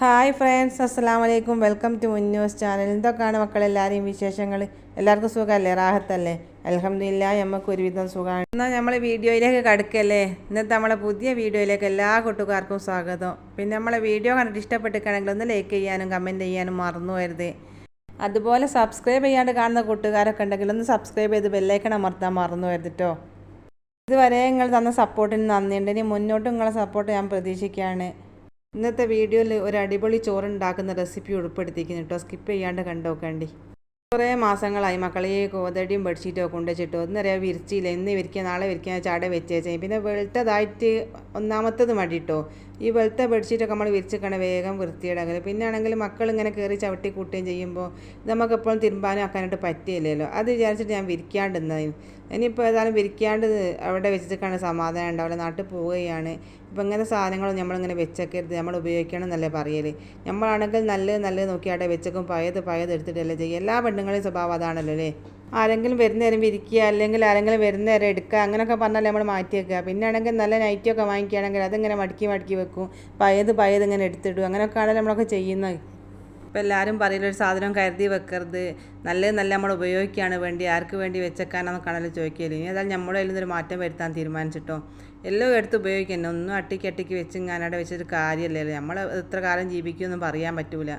Hi friends, അസ്സലാമു അലൈക്കും. Welcome to Munnu's channel. എന്തൊക്കെയാണ് മക്കളെല്ലാവരെയും വിശേഷങ്ങൾ? എല്ലാവർക്കും സുഖമല്ലേ? റാഹത്തല്ലേ? അൽഹംദുലില്ലാഹ് നമുക്ക് ഒരുവിധം സുഖമാണ്. എന്നാൽ നമ്മൾ വീഡിയോയിലേക്ക് കടക്കല്ലേ. ഇന്നത്തെ നമ്മളെ പുതിയ വീഡിയോയിലേക്ക് എല്ലാ കൂട്ടുകാർക്കും സ്വാഗതം. പിന്നെ നമ്മളെ വീഡിയോ കണ്ടിട്ട് ഇഷ്ടപ്പെട്ടിരിക്കുകയാണെങ്കിൽ ഒന്ന് ലൈക്ക് ചെയ്യാനും കമൻറ്റ് ചെയ്യാനും മറന്നു പോകരുത്. അതുപോലെ സബ്സ്ക്രൈബ് ചെയ്യാണ്ട് കാണുന്ന കൂട്ടുകാരൊക്കെ ഉണ്ടെങ്കിൽ ഒന്ന് സബ്സ്ക്രൈബ് ചെയ്ത് ബെല്ലൈക്കൺ അമർത്താൻ മറന്നു പോകരുത് കേട്ടോ. ഇതുവരെ നിങ്ങൾ തന്ന സപ്പോർട്ടിന് നന്ദിയുണ്ട്. ഇനി മുന്നോട്ട് നിങ്ങളെ സപ്പോർട്ട് ഞാൻ പ്രതീക്ഷിക്കുകയാണ്. ഇന്നത്തെ വീഡിയോയിൽ ഒരു അടിപൊളി ചോറുണ്ടാക്കുന്ന റെസിപ്പി ഉൾപ്പെടുത്തിയിരിക്കുന്നു കേട്ടോ. സ്കിപ്പ് ചെയ്യാണ്ട് കണ്ടോക്കണ്ടി. കുറേ മാസങ്ങളായി മക്കളെ കോതടിയും ബെഡ്ഷീറ്റോ കൊണ്ടുവച്ചിട്ടോ ഒന്നറിയാൻ വിരിച്ചില്ല. ഇന്ന് വിരിക്കുക നാളെ വിരിക്കുക ചാട വെച്ചേച്ചേ. പിന്നെ വെളുത്തതായിട്ട് ഒന്നാമത്തത് മടിട്ടോ. ഈ വെളുത്ത ബെഡ്ഷീറ്റൊക്കെ നമ്മൾ വിരിച്ചിക്കണ വേഗം വൃത്തിയിടാകല്. പിന്നെ ആണെങ്കിൽ മക്കൾ ഇങ്ങനെ കയറി ചവിട്ടി കൂട്ടുകയും ചെയ്യുമ്പോൾ ഇത് നമുക്ക് എപ്പോഴും തിരുമ്പാനും ആക്കാനായിട്ട് പറ്റിയില്ലല്ലോ. അത് വിചാരിച്ചിട്ട് ഞാൻ വിരിക്കാണ്ടിരുന്നതിന്. ഇനിയിപ്പോൾ ഏതായാലും വിരിക്കാണ്ട് അവിടെ വെച്ചിട്ടാണ് സമാധാനം ഉണ്ടാവില്ല. നാട്ടിൽ പോവുകയാണ്. ഇപ്പം ഇങ്ങനെ സാധനങ്ങളും നമ്മളിങ്ങനെ വെച്ചേക്കരുത്, നമ്മൾ ഉപയോഗിക്കണം എന്നല്ലേ പറയൽ. നമ്മളാണെങ്കിൽ നല്ലത് നോക്കി അവിടെ വെച്ചേക്കും പഴയത് എടുത്തിട്ടല്ലേ ചെയ്യുക. എല്ലാ പെണ്ണുങ്ങളെയും സ്വഭാവം അതാണല്ലോ അല്ലേ. ആരെങ്കിലും വരുന്ന നേരം വിരിക്കുക, അല്ലെങ്കിൽ ആരെങ്കിലും വരുന്ന നേരം എടുക്കുക, അങ്ങനെയൊക്കെ പറഞ്ഞാൽ നമ്മൾ മാറ്റി വെക്കുക. പിന്നെ ആണെങ്കിൽ നല്ല നൈറ്റിയൊക്കെ വാങ്ങിക്കുകയാണെങ്കിൽ അതിങ്ങനെ മടക്കി വെക്കും, പഴയത് ഇങ്ങനെ എടുത്തിടും. അങ്ങനെയൊക്കെയാണല്ലോ നമ്മളൊക്കെ ചെയ്യുന്നത്. ഇപ്പോൾ എല്ലാവരും പറയില്ലൊരു സാധനം കരുതി വെക്കരുത്, നല്ല നമ്മൾ ഉപയോഗിക്കുകയാണ് വേണ്ടി ആർക്ക് വേണ്ടി വെച്ചേക്കാനെന്നൊക്കെയാണല്ലോ ചോദിക്കല്. ഇനി ഏതായാലും നമ്മുടെ കയ്യിൽ നിന്നൊരു മാറ്റം വരുത്താൻ തീരുമാനിച്ചിട്ടോ. എല്ലാം എടുത്ത് ഉപയോഗിക്കണം. ഒന്നും അട്ടിക്ക് വെച്ച് ഞാനവിടെ വെച്ചൊരു കാര്യമല്ലല്ലോ. നമ്മൾ എത്ര കാലം ജീവിക്കുമെന്നും പറയാൻ പറ്റൂല.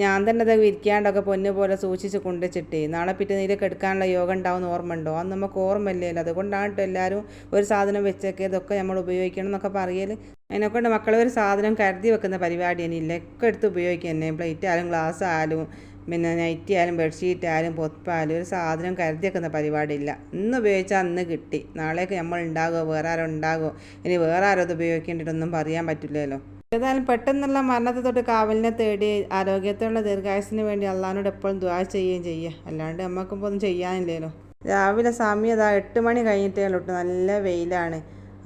ഞാൻ തന്നെ അത് വിരിക്കാണ്ടൊക്കെ പൊന്നു പോലെ സൂക്ഷിച്ച് കൊണ്ടുവച്ചിട്ടേ നാളെ പിറ്റേ നീരൊക്കെ എടുക്കാനുള്ള യോഗം ഉണ്ടാവുമെന്ന് ഓർമ്മ ഉണ്ടോ? അത് നമുക്ക് ഓർമ്മയില്ലല്ലോ. അതുകൊണ്ടാണ് കേട്ടോ എല്ലാവരും ഒരു സാധനം വെച്ചേക്കെ ഇതൊക്കെ നമ്മൾ ഉപയോഗിക്കണം എന്നൊക്കെ പറയൽ. അതിനെക്കൊണ്ട് മക്കളെ ഒരു സാധനം കരുതി വെക്കുന്ന പരിപാടി തന്നെയില്ല. ഒക്കെ എടുത്ത് ഉപയോഗിക്കുക തന്നെ. പ്ലേറ്റ് ആയാലും ഗ്ലാസ് ആയാലും പിന്നെ നൈറ്റി ആയാലും ബെഡ്ഷീറ്റ് ആയാലും പൊത്പായാലും ഒരു സാധനം കരുതി വെക്കുന്ന പരിപാടിയില്ല. ഇന്ന് ഉപയോഗിച്ചാൽ അന്ന് കിട്ടി. നാളേക്ക് നമ്മൾ ഉണ്ടാകുമോ വേറെ ആരോ ഉണ്ടാകുമോ ഇനി വേറെ ആരോ അത് ഉപയോഗിക്കേണ്ടിയിട്ടൊന്നും പറയാൻ പറ്റില്ലല്ലോ. ഏതായാലും പെട്ടെന്നുള്ള മരണത്തെ തൊട്ട് കാവലിനെ തേടി ആരോഗ്യത്തോടുള്ള ദീർഘായുസിന് വേണ്ടി അള്ളാഹിനോട് എപ്പോഴും ദുആ ചെയ്യുകയും ചെയ്യുക. അല്ലാണ്ട് നമുക്കിപ്പോൾ ഒന്നും ചെയ്യാനില്ലല്ലോ. രാവിലെ സമയം 8 മണി കഴിഞ്ഞിട്ടേ ഉള്ളൂ. നല്ല വെയിലാണ്.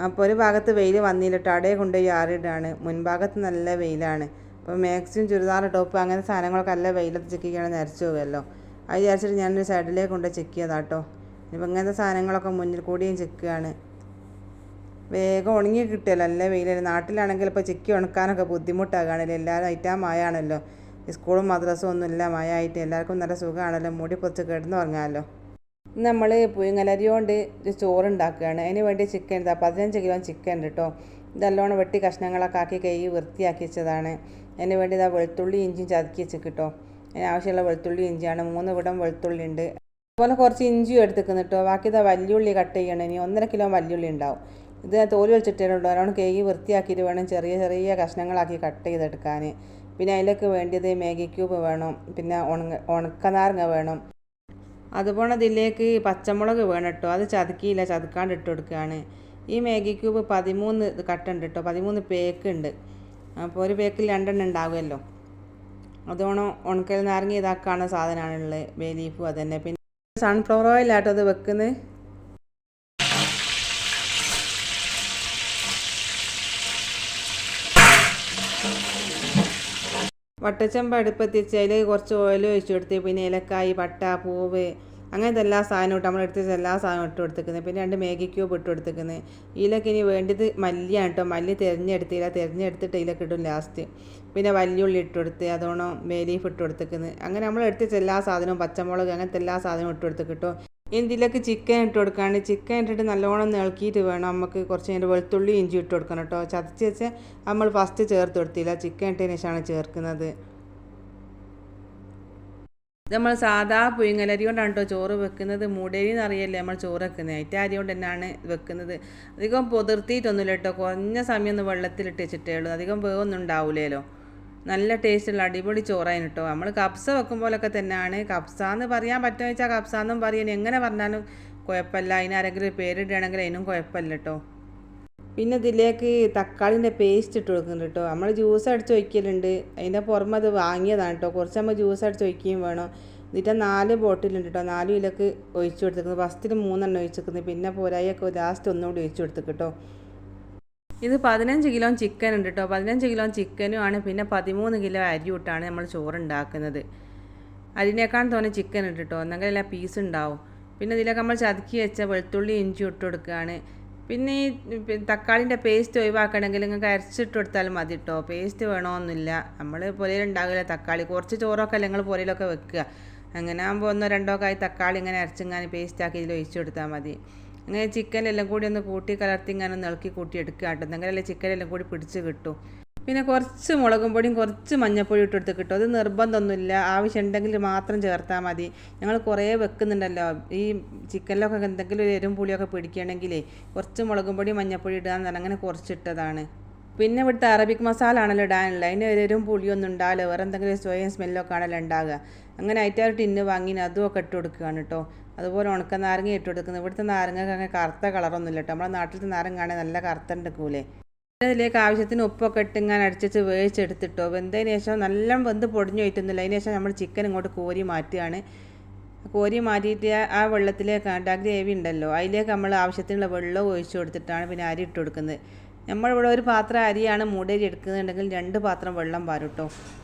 അപ്പോൾ ഒരു ഭാഗത്ത് വെയിൽ വന്നില്ലിട്ട് അടയെ കൊണ്ടുപോയി ആറിയിടാണ്. മുൻഭാഗത്ത് നല്ല വെയിലാണ്. അപ്പോൾ മാക്സിമം ചുരിദാർ ടോപ്പ് അങ്ങനെ സാധനങ്ങളൊക്കെ നല്ല വെയിലത്ത് ചെക്കിക്കുകയാണ് നരച്ചു പോകുമല്ലോ. അത് വിചാരിച്ചിട്ട് ഞാനൊരു സൈഡിലേക്ക് കൊണ്ട് ചെക്കിയതാട്ടോ. ഇനിയിപ്പോൾ ഇങ്ങനത്തെ സാധനങ്ങളൊക്കെ മുന്നിൽ കൂടിയും ചെക്കുകയാണ്. വേഗം ഉണങ്ങി കിട്ടുമല്ലോ നല്ല വെയിലല്ലേ. നാട്ടിലാണെങ്കിൽ ഇപ്പോൾ ചിക്കി ഉണക്കാനൊക്കെ ബുദ്ധിമുട്ടാകുകയാണല്ലോ. എല്ലാവരും ഐറ്റാ മഴയാണല്ലോ. സ്കൂളും മദ്രസും ഒന്നുമില്ല. മഴ ആയിട്ട് എല്ലാവർക്കും നല്ല സുഖമാണല്ലോ. മൂടി പൊച്ച് കിടന്നുറങ്ങാമല്ലോ. നമ്മൾ പുഴുങ്ങലരി കൊണ്ട് ഒരു ചോറുണ്ടാക്കുകയാണ്. അതിന് വേണ്ടി ചിക്കൻ 15 കിലോ ചിക്കൻ ഉണ്ട് കേട്ടോ. ഇതെല്ലോണം വെട്ടി കഷ്ണങ്ങളൊക്കെ ആക്കി കഴുകി വൃത്തിയാക്കി വെച്ചതാണ്. അതിന് വേണ്ടി വെളുത്തുള്ളി ഇഞ്ചിയും ചതക്കി വെച്ച് കിട്ടോ. അതിന് ആവശ്യമുള്ള വെളുത്തുള്ളി ഇഞ്ചിയാണ്. 3 കുടം വെളുത്തുള്ളി ഉണ്ട്. അതുപോലെ കുറച്ച് ഇഞ്ചിയും എടുത്തിക്കുന്നു കേട്ടോ. ബാക്കി വല്യുള്ളി കട്ട് ചെയ്യണം. ഇനി 1.5 കിലോ വല്യുള്ളി ഉണ്ടാവും. ഇത് തോല് വെച്ചിട്ടുണ്ടോ. നല്ലോണം കേക്ക് വൃത്തിയാക്കിയിട്ട് വേണം ചെറിയ കഷ്ണങ്ങളാക്കി കട്ട് ചെയ്തെടുക്കാൻ. പിന്നെ അതിലേക്ക് വേണ്ടിയത് മാഗി ക്യൂബ് വേണം. പിന്നെ ഉണക്കനാരങ്ങ വേണം. അതുപോലെ ഇതിലേക്ക് പച്ചമുളക് വേണം കേട്ടോ. അത് ചതുക്കിയില്ല, ചതുക്കാണ്ട് ഇട്ട് കൊടുക്കുകയാണ്. ഈ മാഗി ക്യൂബ് 13 കട്ടുണ്ട് കേട്ടോ. 13 പേക്ക് ഉണ്ട്. അപ്പോൾ ഒരു പേക്കിൽ 2 എണ്ണം ഉണ്ടാകുമല്ലോ. അതോണം ഉണക്കൽ നാരങ്ങ ഇതാക്കാണ് സാധനമാണുള്ളത്. ബേ ലീഫും അത് തന്നെ. പിന്നെ സൺഫ്ലവർ ഓയിലാട്ടോ അത് വെക്കുന്നത്. വട്ടച്ചമ്പ അടുപ്പത്തിച്ച് അതിലേക്ക് കുറച്ച് ഓയിൽ ഒഴിച്ചു കൊടുത്ത് പിന്നെ ഏലക്കായ് പട്ട പൂവ് അങ്ങനത്തെ എല്ലാ സാധനവും ഇട്ട് നമ്മളെടുത്ത് എല്ലാ സാധനവും ഇട്ട് കൊടുത്തിരിക്കുന്നത്. പിന്നെ 2 മാഗി ക്യൂബ് ഇട്ട് കൊടുത്തിരിക്കുന്നത്. ഇതിലൊക്കെ ഇനി വേണ്ടത് മല്ലിയാണ് കേട്ടോ. മല്ലി തിരഞ്ഞെടുത്തിട്ട് ഇതിലൊക്കെ ഇടും ലാസ്റ്റ്. പിന്നെ വല്യുള്ളി ഇട്ട് കൊടുത്ത് അതോണം ബേ ലീഫ് ഇട്ട് കൊടുത്തിരിക്കുന്നത്. അങ്ങനെ നമ്മൾ എടുത്ത് എല്ലാ സാധനവും പച്ചമുളക് അങ്ങനത്തെ എല്ലാ സാധനവും ഇട്ട് കൊടുത്ത് കിട്ടും. ഇതിലേക്ക് ചിക്കൻ ഇട്ട് കൊടുക്കാണ്ട് ചിക്കൻ ഇട്ടിട്ട് നല്ലോണം ഇളക്കിയിട്ട് വേണം നമുക്ക് കുറച്ച് അതിൻ്റെ വെളുത്തുള്ളി ഇഞ്ചി ഇട്ട് കൊടുക്കണം കേട്ടോ. ചതച്ച് വെച്ച് നമ്മൾ ഫസ്റ്റ് ചേർത്ത് കൊടുത്തില്ല, ചിക്കൻ ഇട്ടതിന് ശേഷമാണ് ചേർക്കുന്നത്. നമ്മൾ സാധാ പുഴുങ്ങലരി കൊണ്ടാണ് കേട്ടോ ചോറ് വെക്കുന്നത്. മൂടരി എന്നറിയല്ലേ നമ്മൾ ചോറ് വെക്കുന്നത്. അതിൻ്റെ അരി കൊണ്ട് തന്നെയാണ് വെക്കുന്നത്. അധികം പൊതിർത്തിയിട്ടൊന്നുമില്ല കേട്ടോ. കുറഞ്ഞ സമയം ഒന്ന് വെള്ളത്തിലിട്ട് വെച്ചിട്ടേ ഉള്ളൂ. അധികം വേവൊന്നും ഉണ്ടാവില്ലല്ലോ. നല്ല ടേസ്റ്റുള്ള അടിപൊളി ചോറായിരുന്നു കേട്ടോ. നമ്മൾ കപ്സ വെക്കുമ്പോഴൊക്കെ തന്നെയാണ്. കപ്സ എന്ന് പറയാൻ പറ്റുമെന്ന് വെച്ചാൽ കപ്സ എന്നും പറയാൻ എങ്ങനെ പറഞ്ഞാലും കുഴപ്പമില്ല. അതിനാരെങ്കിലും പേരിടുകയാണെങ്കിൽ അതിനും കുഴപ്പമില്ല കേട്ടോ. പിന്നെ ഇതിലേക്ക് തക്കാളിൻ്റെ പേസ്റ്റ് ഇട്ട് കൊടുക്കുന്നുണ്ട് കേട്ടോ. നമ്മൾ ജ്യൂസ് അടിച്ച് ഒഴിക്കലുണ്ട്. അതിൻ്റെ പുറമെ അത് വാങ്ങിയതാണ് കേട്ടോ. കുറച്ച് നമ്മൾ ജ്യൂസ് അടിച്ച് ഒഴിക്കുകയും വേണം. എന്നിട്ട് 4 ബോട്ടിലുണ്ട് കേട്ടോ. 4 ഇതിലേക്ക് ഒഴിച്ചു കൊടുത്തിരിക്കുന്നത്. ഫസ്റ്റിൽ 3 എണ്ണം ഒഴിച്ചിരിക്കുന്നത്. പിന്നെ പോരായൊക്കെ ലാസ്റ്റ് ഒന്നുകൂടി ഒഴിച്ചു കൊടുത്തിട്ട് കേട്ടോ. ഇത് 15 കിലോ ചിക്കൻ ഉണ്ട് കേട്ടോ. 15 കിലോ ചിക്കനും ആണ്. പിന്നെ 13 കിലോ അരി ഇട്ടാണ് നമ്മൾ ചോറുണ്ടാക്കുന്നത്. അരിനേക്കാൾ തോന്നെ ചിക്കൻ ഉണ്ട് കേട്ടോ. എന്നെങ്കിൽ എല്ലാ പീസ് ഉണ്ടാവും. പിന്നെ ഇതിലേക്ക് നമ്മൾ ചതുക്കി വെച്ച വെളുത്തുള്ളി ഇഞ്ചി ഇട്ട് കൊടുക്കുകയാണ്. പിന്നെ ഈ തക്കാളിൻ്റെ പേസ്റ്റ് ഒഴിവാക്കണമെങ്കിൽ നിങ്ങൾക്ക് അരച്ചിട്ട് കൊടുത്താലും മതി കേട്ടോ. പേസ്റ്റ് വേണമെന്നില്ല. നമ്മൾ പുരയിലുണ്ടാകില്ല തക്കാളി, കുറച്ച് ചോറൊക്കെ അല്ല നിങ്ങൾ പുരയിലൊക്കെ വെക്കുക. അങ്ങനെ ആകുമ്പോൾ 1-2 കായ് തക്കാളി ഇങ്ങനെ അരച്ചിങ്ങനെ പേസ്റ്റ് ആക്കി ഇതിൽ ഒഴിച്ചു കൊടുത്താൽ മതി. അങ്ങനെ ചിക്കനെല്ലാം കൂടി ഒന്ന് കൂട്ടി കലർത്തി ഇങ്ങനെ ഒന്ന് ഇളക്കി കൂട്ടി എടുക്കുക കേട്ടോ. എന്നെങ്കിലല്ലേ ചിക്കനെല്ലാം കൂടി പിടിച്ച് കിട്ടും. പിന്നെ കുറച്ച് മുളകും പൊടിയും കുറച്ച് മഞ്ഞൾപ്പൊടി ഇട്ട് കൊടുത്ത് കിട്ടും. അത് നിർബന്ധമൊന്നുമില്ല, ആവശ്യമുണ്ടെങ്കിൽ മാത്രം ചേർത്താൽ മതി. ഞങ്ങൾ കുറേ വെക്കുന്നുണ്ടല്ലോ, ഈ ചിക്കനിലൊക്കെ എന്തെങ്കിലും ഒരു എരും പുളിയൊക്കെ പിടിക്കുകയാണെങ്കിലേ കുറച്ച് മുളകും പൊടി മഞ്ഞൾപ്പൊടി ഇടാന്ന് പറഞ്ഞാൽ അങ്ങനെ കുറച്ചിട്ടതാണ്. പിന്നെ ഇവിടുത്തെ അറബിക് മസാല ആണല്ലോ ഇടാനുള്ള, അതിന് ഒരു എരും പുളിയൊന്നും ഉണ്ടാവില്ല, വേറെ എന്തെങ്കിലും സ്വയം സ്മെല്ലൊക്കെ ആണല്ലോ ഉണ്ടാകുക. അങ്ങനെ ആയിട്ട് ടിന്ന് വാങ്ങി അതുമൊക്കെ ഇട്ട് കൊടുക്കുകയാണ് കേട്ടോ. അതുപോലെ ഉണക്ക നാരങ്ങ ഇട്ട് കൊടുക്കുന്നത്. ഇവിടുത്തെ നാരങ്ങക്ക് അങ്ങനെ കറുത്ത കളറൊന്നുമില്ല കേട്ടോ. നമ്മുടെ നാട്ടിലത്തെ നാരങ്ങ ആണെങ്കിൽ നല്ല കറുത്തുണ്ടാക്കൂലേ. അതിലേക്ക് ആവശ്യത്തിന് ഉപ്പൊക്കെ ഇട്ട് ഇങ്ങനെ അടിച്ച് വേവിച്ചെടുത്തിട്ടോ. വെന്തതിന് ശേഷം നല്ല വെന്ത് പൊടിഞ്ഞു പോയിട്ടൊന്നുമില്ല. അതിന് ശേഷം നമ്മൾ ചിക്കൻ ഇങ്ങോട്ട് കോരി മാറ്റുകയാണ്. കോരി മാറ്റിയിട്ട് ആ വെള്ളത്തിലേക്ക് ആ ഗ്രേവി ഉണ്ടല്ലോ അതിലേക്ക് നമ്മൾ ആവശ്യത്തിനുള്ള വെള്ളം ഒഴിച്ചു കൊടുത്തിട്ടാണ് പിന്നെ അരി ഇട്ട് കൊടുക്കുന്നത്. നമ്മളിവിടെ ഒരു പാത്രം അരിയാണ് മൂടേരി എടുക്കുന്നുണ്ടെങ്കിൽ 2 പാത്രം വെള്ളം പാരും കേട്ടോ.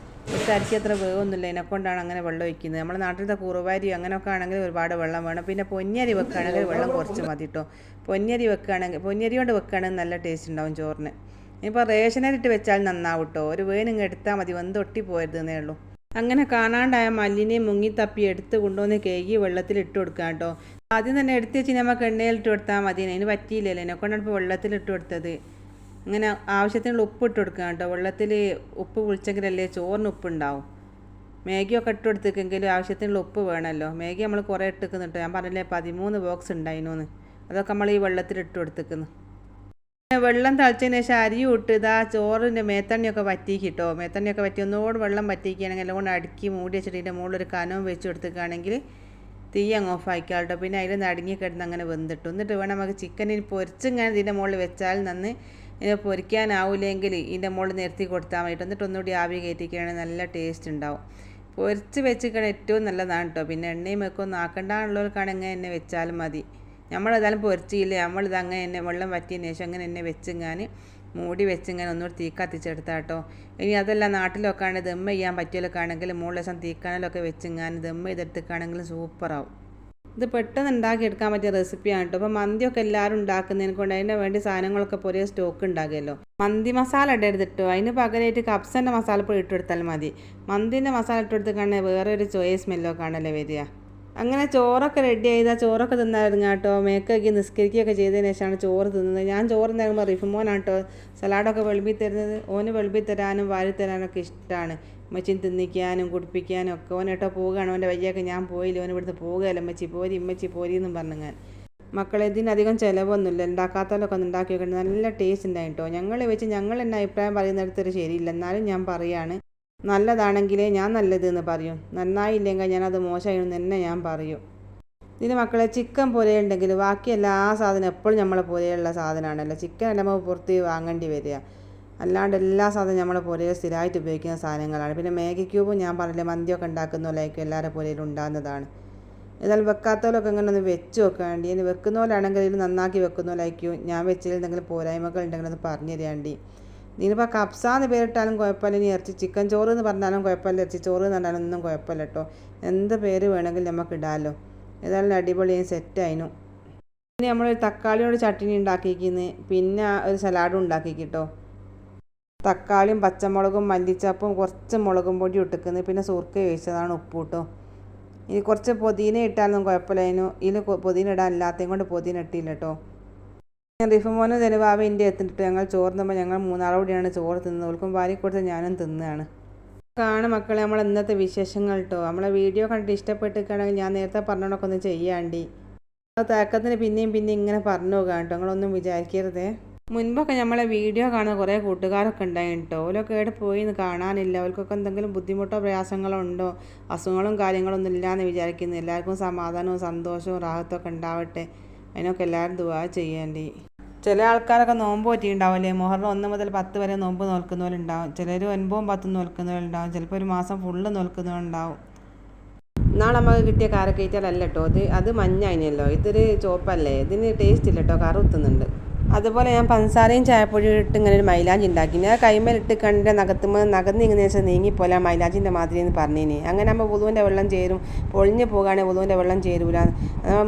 ഒരു അരിക്ക് അത്ര വേവൊന്നുമില്ല, ഇതിനെക്കൊണ്ടാണ് അങ്ങനെ വെള്ളം ഒഴിക്കുന്നത്. നമ്മുടെ നാട്ടിലത്തെ കുറുവാരി അങ്ങനെയൊക്കെ ആണെങ്കിൽ ഒരുപാട് വെള്ളം വേണം. പിന്നെ പൊന്നിയരി വെക്കുകയാണെങ്കിൽ വെള്ളം കുറച്ച് മതി കേട്ടോ. പൊന്നിയരി കൊണ്ട് വെക്കുകയാണെങ്കിൽ നല്ല ടേസ്റ്റ് ഉണ്ടാവും ചോറിന്. ഇപ്പോൾ റേഷനരി ഇട്ട് വെച്ചാൽ നന്നാവും കേട്ടോ. ഒരു വേനിങ്ങ് എടുത്താൽ മതി, ഒട്ടി പോയതെന്നേ ഉള്ളൂ. അങ്ങനെ കാണാണ്ടായ മല്ലിനെയും മുങ്ങിത്തപ്പി എടുത്ത് കൊണ്ടുവന്ന് കേകി വെള്ളത്തിൽ ഇട്ട് കൊടുക്കാം കേട്ടോ. ആദ്യം തന്നെ എടുത്ത് വെച്ച് നമുക്ക് എണ്ണയിലിട്ട് കൊടുത്താൽ മതി. അതിന് പറ്റിയില്ലല്ലോ, എന്നെക്കൊണ്ടാണ് ഇപ്പോൾ വെള്ളത്തിലിട്ട് കൊടുത്തത്. അങ്ങനെ ആവശ്യത്തിനുള്ള ഉപ്പ് ഇട്ട് കൊടുക്കുക കേട്ടോ. വെള്ളത്തിൽ ഉപ്പ് കുളിച്ചെങ്കിലല്ലേ ചോറിന് ഉപ്പുണ്ടാവും. മാഗിയൊക്കെ ഇട്ട് കൊടുത്തേക്കെങ്കിലും ആവശ്യത്തിനുള്ള ഉപ്പ് വേണമല്ലോ. മാഗി നമ്മൾ കുറേ ഇട്ടിക്കുന്നുണ്ട്. ഞാൻ പറഞ്ഞില്ലേ 13 ബോക്സ് ഉണ്ടായിരുന്നു. അതൊക്കെ നമ്മൾ ഈ വെള്ളത്തിൽ ഇട്ട് കൊടുത്തേക്കുന്നു. വെള്ളം തിളച്ചതിന് ശേഷം അരിയും ഇട്ട് ഇതാ ചോറിൻ്റെ മേത്തണ്ണിയൊക്കെ വറ്റിക്കിട്ടോ. മേത്തണ്ണിയൊക്കെ വറ്റി ഒന്നുകൂടെ വെള്ളം വറ്റിക്കുകയാണെങ്കിൽ എല്ലാം കൊണ്ട് അടുക്കി മൂടി വെച്ചിട്ട് ഇതിൻ്റെ മുകളിൽ ഒരു കനവും വെച്ച് കൊടുത്തേക്കുകയാണെങ്കിൽ തീ അങ്ങ് ഓഫ് ആക്കിയാൽ കേട്ടോ. പിന്നെ അതിൽ നടുങ്ങി കിടന്ന് അങ്ങനെ വെന്തിട്ടു. എന്നിട്ട് വേണം നമുക്ക് ചിക്കനിൽ പൊരിച്ചിങ്ങനെ ഇതിൻ്റെ മുകളിൽ വെച്ചാൽ നന്ന്. ഇത് പൊരിക്കാനാവില്ലെങ്കിൽ ഇതിൻ്റെ മുകളിൽ നിരത്തി കൊടുത്താൽ മതി. എന്നിട്ട് ഒന്നുകൂടി ആവി കയറ്റിക്കുകയാണെങ്കിൽ നല്ല ടേസ്റ്റ് ഉണ്ടാവും. പൊരിച്ച് വെച്ചിരിക്കണം ഏറ്റവും നല്ലതാണ് കേട്ടോ. പിന്നെ എണ്ണയും വെക്കൊന്നും ആക്കണ്ടാന്നുള്ളവർക്കാണെങ്കിൽ എന്നെ വെച്ചാലും മതി. നമ്മളേതായാലും പൊരിച്ചില്ലേ, നമ്മളിത് അങ്ങനെ എന്നെ വെള്ളം വറ്റിയതിന് ശേഷം അങ്ങനെ എന്നെ വെച്ചിങ്ങാൻ മൂടി വെച്ചിങ്ങനെ ഒന്നുകൂടി തീ കത്തിച്ചെടുത്താൽ കേട്ടോ. ഇനി അതല്ല നാട്ടിലൊക്കെ ആണെങ്കിൽ ദമ്മ് ചെയ്യാൻ പറ്റിയതൊക്കെ ആണെങ്കിൽ മുകളിൽ ദിവസം തീക്കാനലൊക്കെ വെച്ചിങ്ങാൻ ദമ്മ് ചെയ്തെടുത്തിട്ടാണെങ്കിലും സൂപ്പറാവും. ഇത് പെട്ടെന്ന് ഉണ്ടാക്കിയെടുക്കാൻ പറ്റിയ റെസിപ്പിയാണ് കേട്ടോ. അപ്പോൾ മന്തിയൊക്കെ എല്ലാവരും ഉണ്ടാക്കുന്നതിനെ കൊണ്ട് അതിൻ്റെ വേണ്ടി സാധനങ്ങളൊക്കെ പൊരേ സ്റ്റോക്ക് ഉണ്ടാകുമല്ലോ. മന്തി മസാല ഇടരുത് കേട്ടോ. അതിന് പകരമായിട്ട് കപ്സൻ്റെ മസാലപ്പൊടി ഇട്ടെടുത്താൽ മതി. മന്തിൻ്റെ മസാല ഇട്ടെടുത്തിട്ടാണെങ്കിൽ വേറൊരു സ്മെല്ലൊക്കെ ആണല്ലേ വരിക. അങ്ങനെ ചോറൊക്കെ റെഡി ചെയ്താൽ ചോറൊക്കെ തിന്നായിരുന്നു കേട്ടോ. മേക്കൊക്കെ നിസ്കരിക്കുകയൊക്കെ ചെയ്തതിന് ശേഷമാണ് ചോറ് തിന്നുന്നത്. ഞാൻ ചോറ് തരുമ്പോൾ റിഫുമോനാണ് കേട്ടോ സലാഡൊക്കെ വെളുപ്പി തരുന്നത്. ഓന് വെളുപ്പി തരാനും വാരി തരാനൊക്കെ ഇഷ്ടമാണ്. ഉമ്മച്ചിന് തിന്നിക്കാനും കുടിപ്പിക്കാനും ഒക്കെ. ഓനേട്ടോ പോവുകയാണ്. ഓൻ്റെ വയ്യൊക്കെ ഞാൻ പോയില്ല, ഓൻ ഇവിടുന്ന് പോവുകയല്ല, ഉമ്മച്ചി പോരി എന്നും പറഞ്ഞു. ഞാൻ മക്കളെ ഇതിനധികം ചിലവൊന്നുമില്ല, ഉണ്ടാക്കാത്തതിലൊക്കെ ഒന്ന് ഉണ്ടാക്കി വെക്കേണ്ടത്. നല്ല ടേസ്റ്റ് ഉണ്ടായി കേട്ടോ. ഞങ്ങളെ വെച്ച് ഞങ്ങൾ എന്നെ അഭിപ്രായം പറയുന്നിടത്തൊരു ശരിയില്ല, എന്നാലും ഞാൻ പറയുകയാണ്. നല്ലതാണെങ്കിലേ ഞാൻ നല്ലതെന്ന് പറയും, നന്നായില്ലെങ്കിൽ ഞാനത് മോശമായിരുന്നു തന്നെ ഞാൻ പറയും. ഇതിന് മക്കളെ ചിക്കൻ പോലെയുണ്ടെങ്കിൽ ബാക്കി എല്ലാ സാധനം എപ്പോഴും നമ്മളെ പോലെയുള്ള സാധനമാണല്ലോ. ചിക്കൻ എല്ലാം നമ്മൾ പുറത്ത് വാങ്ങേണ്ടി വരിക, അല്ലാണ്ട് എല്ലാ സാധനവും നമ്മളെ പോലെ സ്ഥിരമായിട്ട് ഉപയോഗിക്കുന്ന സാധനങ്ങളാണ്. പിന്നെ മാഗി ക്യൂബും ഞാൻ പറഞ്ഞില്ലേ മന്തിയൊക്കെ ഉണ്ടാക്കുന്നതിലായിരിക്കും എല്ലാവരുടെ പോലെയും ഉണ്ടാകുന്നതാണ്. ഏതായാലും വെക്കാത്തവരൊക്കെ ഇങ്ങനെ ഒന്ന് വെച്ച് വെക്കാണ്ടി. ഇനി വെക്കുന്നവരാണെങ്കിൽ ഇതിൽ നന്നാക്കി വെക്കുന്നവരായിരിക്കും. ഞാൻ വെച്ചതിൽ എന്തെങ്കിലും പോരായ്മകൾ ഉണ്ടെങ്കിൽ ഒന്ന് പറഞ്ഞു തരാണ്ടി. ഇതിനിപ്പോൾ കപ്സാന്ന് പേരിട്ടാലും കുഴപ്പമില്ല, ഇനി ഇറച്ചി ചിക്കൻ ചോറ് എന്ന് പറഞ്ഞാലും കുഴപ്പമില്ല, ഇറച്ചി ചോറ് എന്ന് പറഞ്ഞാലും ഒന്നും കുഴപ്പമില്ല കേട്ടോ. എന്ത് പേര് വേണമെങ്കിലും നമുക്ക് ഇടാമല്ലോ. ഏതായാലും അടിപൊളി സെറ്റായിരുന്നു. ഇനി നമ്മളൊരു തക്കാളിയോട് ചട്ടിനി ഉണ്ടാക്കിയിരിക്കുന്നത്, പിന്നെ ഒരു സലാഡും ഉണ്ടാക്കിക്കിട്ടോ. തക്കാളിയും പച്ചമുളകും മല്ലിച്ചപ്പും കുറച്ച് മുളകും പൊടി ഇട്ടിക്കുന്നത്, പിന്നെ സുർക്ക ഒഴിച്ചതാണ് ഉപ്പ് കേട്ടോ. ഇനി കുറച്ച് പൊതിന ഇട്ടാലൊന്നും കുഴപ്പമില്ലായിരുന്നു. ഇതിൽ പൊതിന ഇടാൻ എല്ലാത്തേയും കൊണ്ട് പൊതിന ഇട്ടില്ല കേട്ടോ. ഞാൻ റിഫുമോനും ജനുവാവ ഇന്ത്യ എത്തിയിട്ട് ഞങ്ങൾ ചോറ് തിന്നുമ്പോൾ ഞങ്ങൾ 3 ആൾ കൂടിയാണ് ചോറ് തിന്നത്. ഓൾക്കും വാരി കൊടുത്ത് ഞാനും തിന്നുകയാണ്. കാണും മക്കളെ നമ്മൾ ഇന്നത്തെ വിശേഷങ്ങൾ കേട്ടോ. നമ്മളെ വീഡിയോ കണ്ടിട്ട് ഇഷ്ടപ്പെട്ടിരിക്കുകയാണെങ്കിൽ ഞാൻ നേരത്തെ പറഞ്ഞോണ്ടൊക്കെ ഒന്ന് ചെയ്യാണ്ടി. തേക്കത്തിന് പിന്നെയും ഇങ്ങനെ പറഞ്ഞു പോകാം കേട്ടോ, നിങ്ങളൊന്നും വിചാരിക്കരുതേ. മുൻപൊക്കെ നമ്മളെ വീഡിയോ കാണുന്ന കുറേ കൂട്ടുകാരൊക്കെ ഉണ്ടായിരുന്നു കേട്ടോ. ഓലൊക്കെ എവിടെ പോയി എന്ന് കാണാനില്ല. അവർക്കൊക്കെ എന്തെങ്കിലും ബുദ്ധിമുട്ടോ പ്രയാസങ്ങളോ ഉണ്ടോ, അസുഖങ്ങളും കാര്യങ്ങളൊന്നും ഇല്ലയെന്ന് വിചാരിക്കുന്നു. എല്ലാവർക്കും സമാധാനവും സന്തോഷവും റാഹത്തൊക്കെ ഉണ്ടാവട്ടെ. അതിനൊക്കെ എല്ലാവരും ദുആ ചെയ്യേണ്ടി. ചില ആൾക്കാരൊക്കെ നോമ്പ് പറ്റിയിട്ടുണ്ടാവില്ലേ, മുഹറം 1 മുതൽ 10 വരെ നോമ്പ് നോൽക്കുന്നവരുണ്ടാവും. ചിലർ 9ഉം 10ഉം നോൽക്കുന്നവരുണ്ടാവും. ചിലപ്പോൾ ഒരു മാസം ഫുള്ള് നോൽക്കുന്നവരുണ്ടാവും. നാളെ നമുക്ക് കിട്ടിയ കാരക്കീറ്റലല്ല കേട്ടോ, അത് മഞ്ഞ അതിനല്ലോ, ഇതൊരു ചോപ്പല്ലേ. ഇതിന് ടേസ്റ്റ് ഇല്ല കേട്ടോ, കറുത്തുന്നുണ്ട്. അതുപോലെ ഞാൻ പഞ്ചസാരയും ചായപ്പൊടിയും ഇട്ട് ഇങ്ങനെ ഒരു മൈലാഞ്ചി ഉണ്ടാക്കി. ഞാൻ കൈമേലിട്ട് കണ്ട നഖത്തുമ്പോൾ നഖന്നിങ്ങനെ വെച്ചാൽ നീങ്ങിപ്പോലെ മൈലാഞ്ചിൻ്റെ മാതിരി എന്ന് പറഞ്ഞിനി. അങ്ങനെ ആകുമ്പോൾ വുളുവിൻ്റെ വെള്ളം ചേരും, പൊളിഞ്ഞ് പോകുകയാണെങ്കിൽ വുളുവിൻ്റെ വെള്ളം ചേരൂല.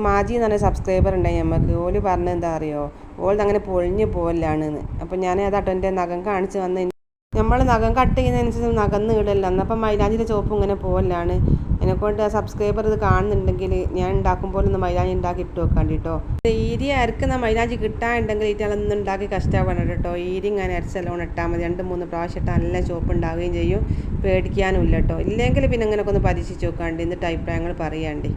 മാജി എന്ന് പറഞ്ഞ സബ്സ്ക്രൈബർ ഉണ്ടായി നമുക്ക്. ഓല് പറഞ്ഞത് എന്താ അറിയോ, ഓൾത് അങ്ങനെ പൊളിഞ്ഞ് പോകലാണെന്ന്. അപ്പോൾ ഞാൻ അതാട്ടോ എൻ്റെ നഖം കാണിച്ച് വന്ന് നമ്മൾ നഖം കട്ട് ചെയ്യുന്നതനുസരിച്ച് നഖന്ന് ഇടല്ല. എന്നപ്പം മൈലാഞ്ചിൻ്റെ ചോപ്പ് ഇങ്ങനെ പോകലാണ്. എന്നെക്കൊണ്ട് ആ സബ്സ്ക്രൈബർ ഇത് കാണുന്നുണ്ടെങ്കിൽ ഞാൻ ഉണ്ടാക്കുമ്പോൾ ഒന്ന് മൈലാഞ്ചി ഉണ്ടാക്കി ഇട്ട് വെക്കാണ്ട് കേട്ടോ. ഈരി അരക്കുന്ന മൈലാഞ്ചി കിട്ടാനുണ്ടെങ്കിൽ ഇറ്റാളൊന്നും ഉണ്ടാക്കി കഷ്ടപ്പെടണം കേട്ടോ. ഈരി ഇങ്ങനെ അരച്ചെല്ലാം ഇട്ടാൽ മതി. 2-3 പ്രാവശ്യം ഇട്ടാൽ നല്ല ചോപ്പ് ഉണ്ടാവുകയും ചെയ്യും, പേടിക്കാനും ഇല്ല കേട്ടോ. ഇല്ലെങ്കിൽ പിന്നെ ഇങ്ങനെയൊക്കെ ഒന്ന് പരീക്ഷിച്ച് നോക്കാണ്ട് എന്നിട്ട് അഭിപ്രായങ്ങൾ പറയാണ്ട്.